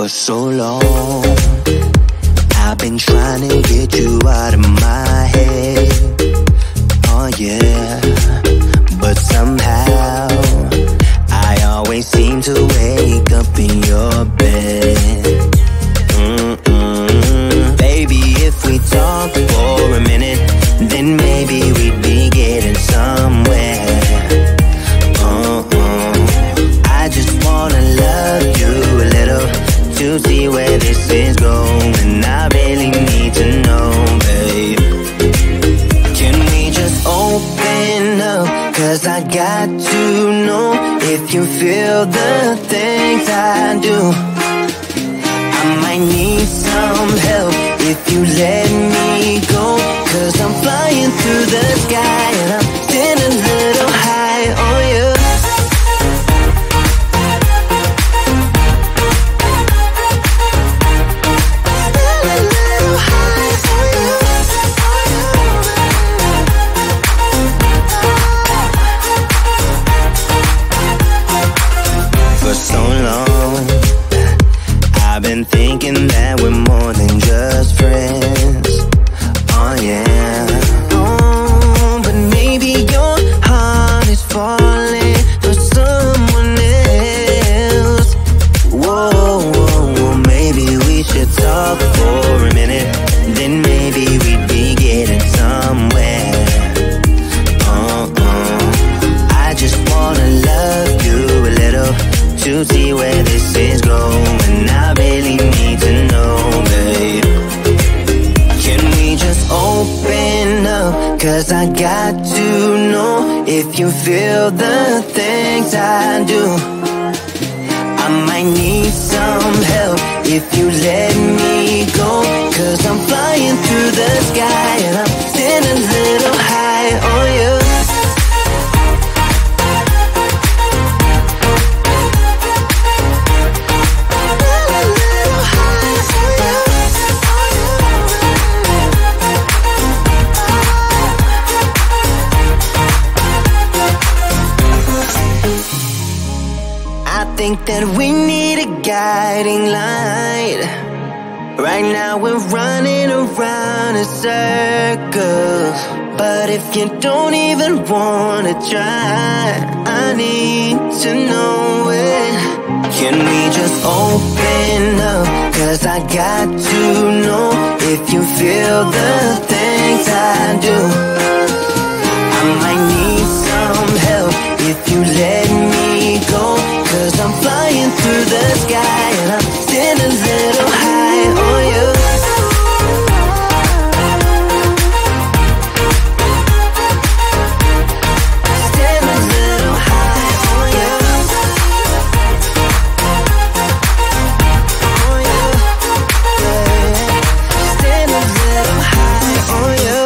so long. I've been trying to get you out of my head. Oh yeah, but somehow I always seem to wake up in your bed. Baby, if we talk for a minute, then maybe we'd be getting somewhere. I just wanna love you a little to see where this is going. I really need to know, babe. Can we just open up? 'Cause I got to know if you feel the things I do. I might need some help if you let me go. 'Cause I'm flying through the sky and I'm sitting a little high on you. For so long, I've been thinking that we're more than just friends. Oh yeah. Oh, but maybe your heart is falling for someone else. Whoa, whoa, whoa, maybe we should talk for a minute. Then maybe we'd be getting somewhere. I just wanna love you a little to see where this is going. I really need to know, babe. Can we just open up? 'Cause I got to know if you feel the things I do. I might need some help if you let me go. 'Cause I'm flying through the sky and I'm sitting a little high on you. I think that we need a guiding light. Right now we're running around in circles. But if you don't even wanna try, I need to know it. Can we just open up? 'Cause I got to know if you feel the things I do. I might need some help if you let me go. 'Cause I'm flying through the sky and I'm sitting a little high on you. Sitting a little high on you. On you. Yeah. Sitting a little high on you.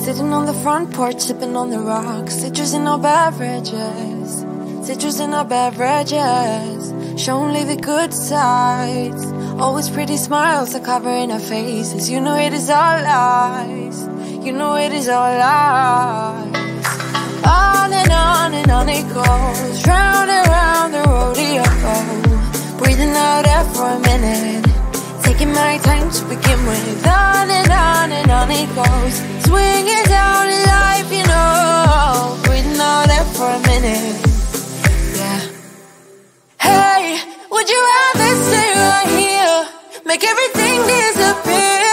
Sitting on the front porch, sipping on the rocks. Citrus in our beverages. Citrus in our beverages. Show only the good sides. Always pretty smiles are covering our faces. You know it is all lies. You know it is all lies. On and on it goes. Round and round the rodeo. Breathing out air for a minute. Taking my time to begin with. On and on it goes. Swinging down in life, you know. Breathing out air for a minute. Yeah. Hey, would you rather stay right here? Make everything disappear.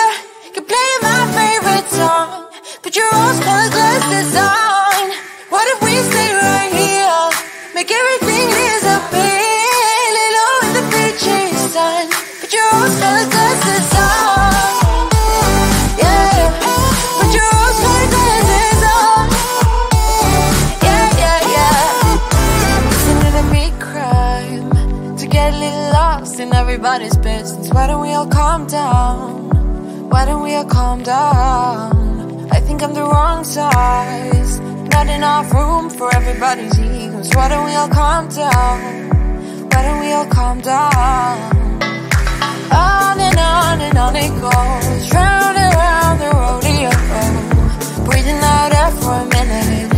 Keep playing my favorite song. Put your rose-colored glasses on. What if we stay right here? Make everything disappear. Lay low in the beaching sun. Put your rose-colored glasses on. Yeah. Put your rose-colored glasses on. Yeah, yeah, yeah. Listening to me crime. To get a little lost in everybody's business. Why don't we all calm down? Why don't we all calm down? I think I'm the wrong size. Not enough room for everybody's egos. Why don't we all calm down? Why don't we all calm down? On and on and on it goes, round and round the rodeo. Breathing out air for a minute,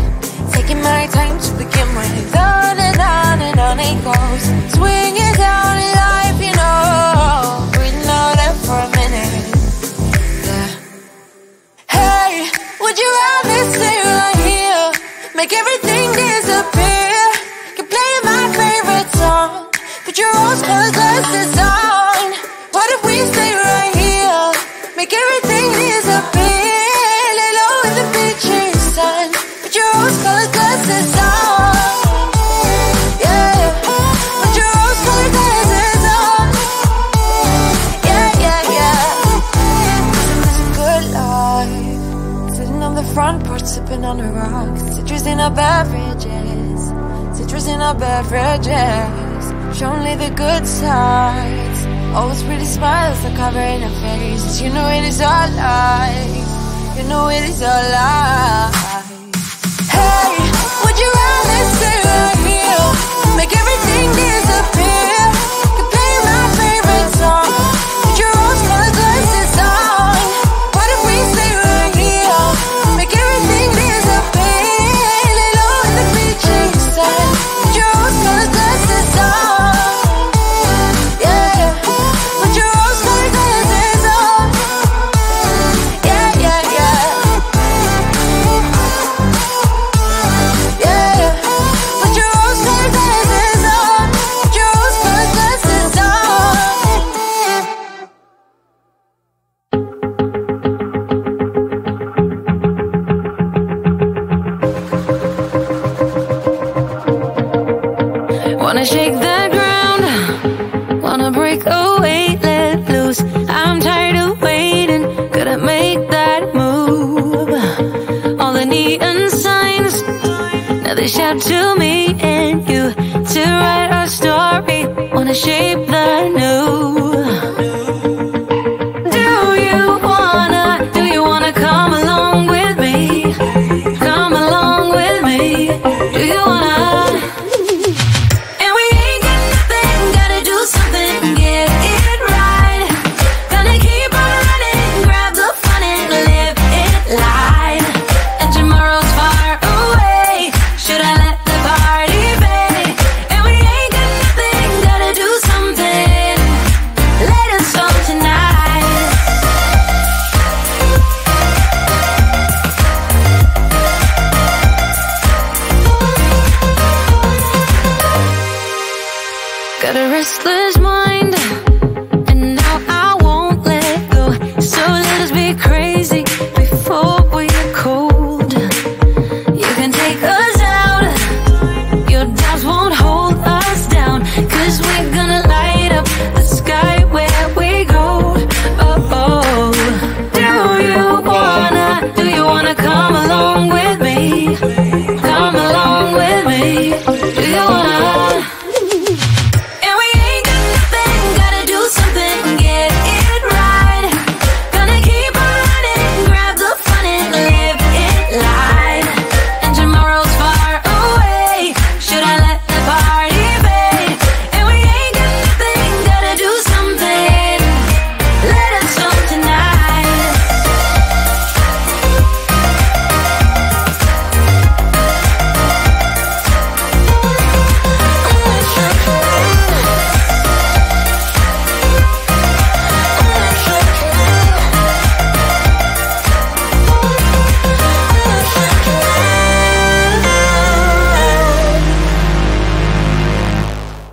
taking my time to begin with. On and on and on it goes, swinging down in life, you know. Breathing out air for a minute, yeah. Hey, would you rather stay right here, make everything disappear? Keep playing my favorite song, put your rose-colored glasses on. What if we stay right here, make everything disappear? Lay low in the beaching sun, put your rose-colored glasses on. Yeah, put your rose-colored glasses on. Yeah, yeah, yeah. It's a good life, sitting on the front porch, sipping on the rocks, citrus in our beverages, citrus in our beverages. Show only the good sides, always pretty smiles are covering her face. You know it is all lies, you know it is all lies. Hey, would you rather stay right here, make everything disappear? Keep playing my favorite song, put your rose-colored glasses on. What if we stay right here, make everything disappear? Lay low in the beaching sun, put your rose-colored glasses on. Yeah, put your rose-colored glasses on. Yeah, yeah, yeah. Yeah, put your rose-colored glasses on. Put your rose-colored glasses on. Wanna shake the ground, wanna break away, let loose. I'm tired of waiting, gotta make that move. All the neon signs, now they shout to me and you to write our story. Wanna shape the new. Do you wanna come along with me? Come along with me. Do you wanna? And we ain't got nothing, gotta do something, get it right. Gonna keep on running, grab the fun and live it light. And tomorrow's far away, should I let the party fade? And we ain't got nothing, gotta do something, let us all tonight. Got a restless mind, and now I won't let go. So let us be crazy before we get cold. You can take us out, your doubts won't hold us down, 'cause we're gonna light up the sky where we go. Oh, oh. Do you wanna come along with me? Come along with me. Do you wanna? And we ain't got nothing, gotta do something, get it right. Gonna keep on running, grab the fun and live it light. And tomorrow's far away, should I let the party fade? And we ain't got nothing, gotta do something, let us all tonight.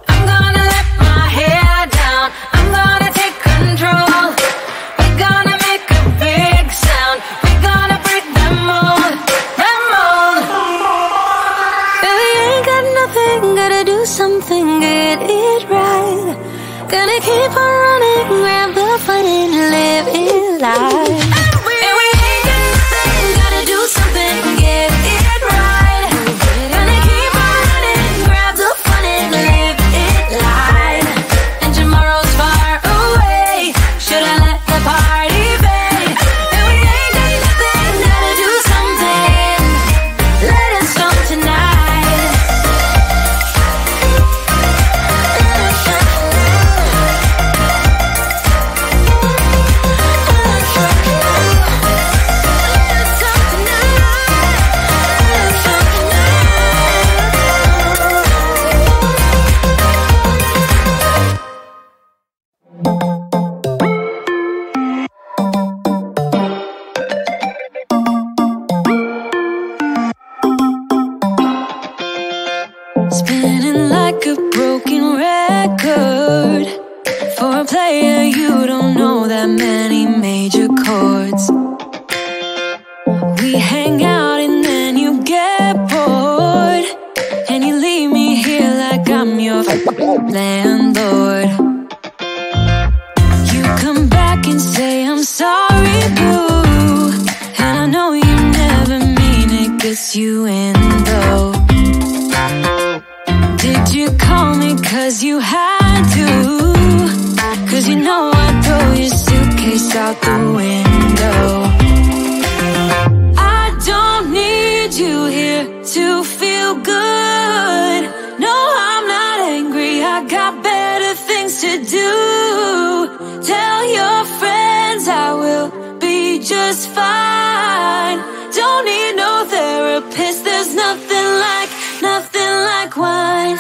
I'm gonna let my hair down, I'm gonna take control. We're gonna make a big sound, we're gonna break them mold, them mold. And we ain't got nothing, gotta do something, get it right. Gonna keep on running, grab the fun and live it life. And we ain't got nothing, gotta do something, get it right. Gonna keep on running, grab the fun and live it light. And tomorrow's far away, should I let the party fade? And we ain't got nothing, gotta do something, let us all tonight. Spinning like a broken record. For a player, you don't know that many major chords. We hang out and then you get bored, and you leave me here like I'm your landlord. You come back and say I'm sorry, boo, and I know you never mean it, gets you in though. Did you call me cause you had to? Cause you know I'd throw your suitcase out the window. I don't need you here to feel good. No, I'm not angry, I got better things to do. Tell your friends I will be just fine. Don't need no therapist, there's nothing like wine.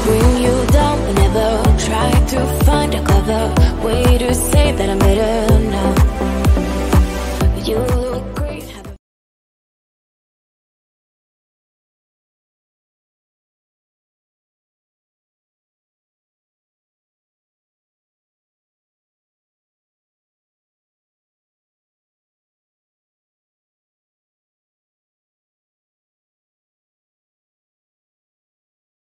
Bring you down whenever. Try to find a clever way to say that I'm better.